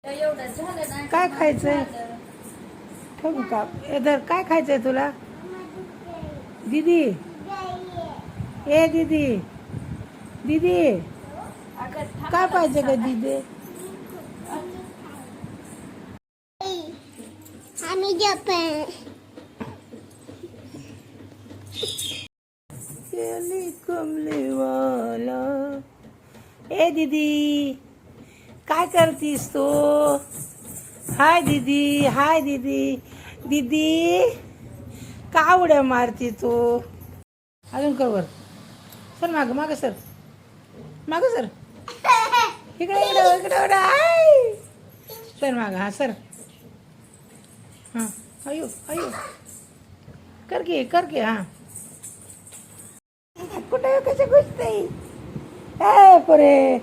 काय खायचंय ठेवू का इधर? काय खायचंय तुला दीदी? ए दीदी, दीदी काय पाहिजे का दीदी? आम्ही जपे कमलीवाला. ए दीदी काय करतीस तू? हाय दीदी, हाय दीदी. दीदी का उड्या मारती तू? अजून कवर सर, माग माग सर, माग सर, इकडे इकडे इकडे उड्या. सर माग, हा सर, हां अयो अयो, कर की हां. कुठे कसे घुसते पुरे?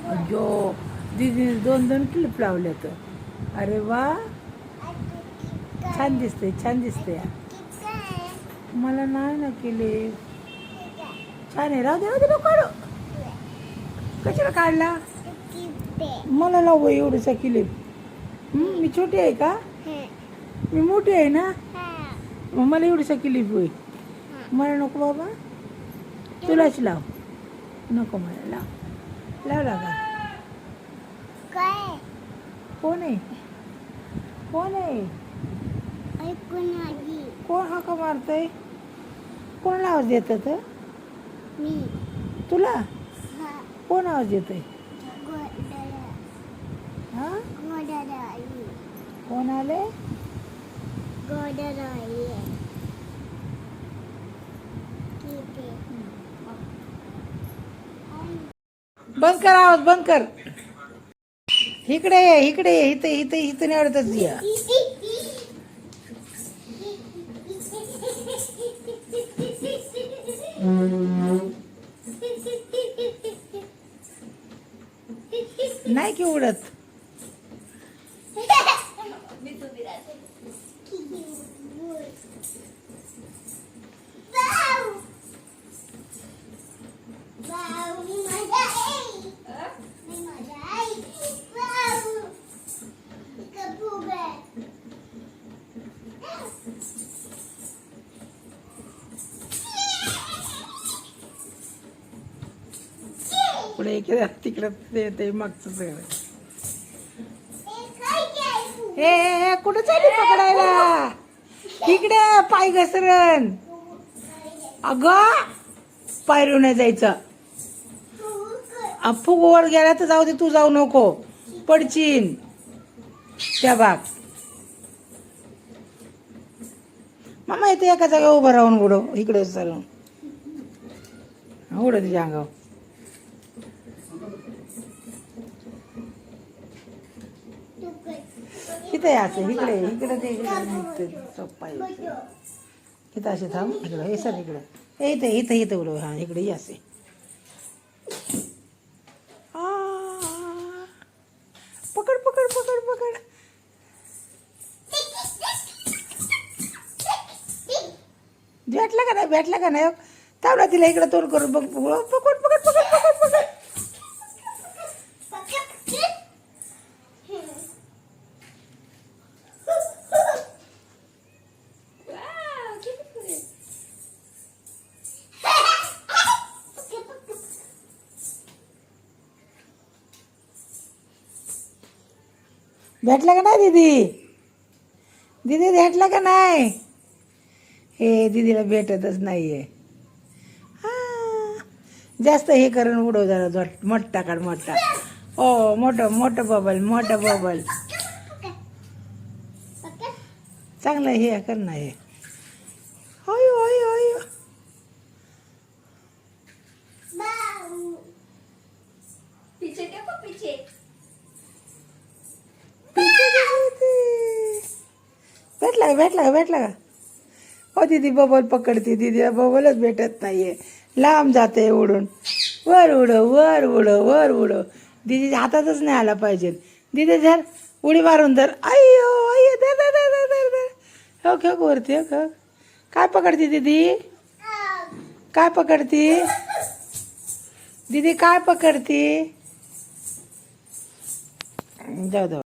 अयो दीदी दोन क्लिप लावल्यात. अरे वा, छान दिसते, छान दिसते. मला नाही ना केले. छान आहे, राहू दे राहू दे, नको काढू. कशाला काढला? मला लावू एवढंसा क्लिप. मी छोटी आहे का? मी मोठी आहे ना, मग मला एवढीसा क्लिप होईल. मला नको बाबा, तुलाच लाव. नको मला, लाव लाव लागा. कोण आहे? कोण आहे? कोण हाका मारतय? कोण आवाज देतात? तुला कोण आवाज देतय? हा, कोण आले? बंद कर आवाज, बंद कर. इकडे ये, इकडे ये, इथे इथे इथे निवडतच या. नाही की उडत. पुढे तिकडे ते मागचं सगळं. हे कुठं चालली पकडायला? इकडे पाय घसरण. अगं पायरू नाही जायचं. फुग वर गेला तर जाऊ दे, तू जाऊ नको, पडचीन त्या बाग. मामा इथे एका जागा उभं राहून उडव, इकडे चालून उडव तिच्या अंगावर. इथे यायचं, इकडे इकडे ते इकडे चप्पा इथं असे थांब. इकडं हे सर, इकडं इथे इथे इथं उडव. हा इकडे ये असे. पकड पकड पकड पकड. भेटला का नाही? भेटला का नाही? थांबला तिला इकडे तोंड करून बघ. पकड पकड पकड पकड पकड. भेटला का नाही दीदी? दीदी भेटला का नाही? हे दीदीला भेटतच नाहीये. जास्त हे करून उडव जरा, मोठा काढ मोठा. ओ मोठं मोठं बबल, मोठं बबल. चांगलं हे कर ना हे. होय होय होय. भेटला का? भेटला का? भेटला का? हो दीदी बबल पकडते. दीदीला बबलच भेटत नाहीये, लांब जाते उडून. वर उडव वर उडव वर उडव. दीदीच्या हातातच नाही आला पाहिजे. दीदी धर, उडी मारून धर. अय्यो अय्यो, धर धर धर धर धर धर. हो खेळ वरती, हो. काय पकडते दीदी? काय पकडती दीदी? काय पकडती? जाऊ जाऊ.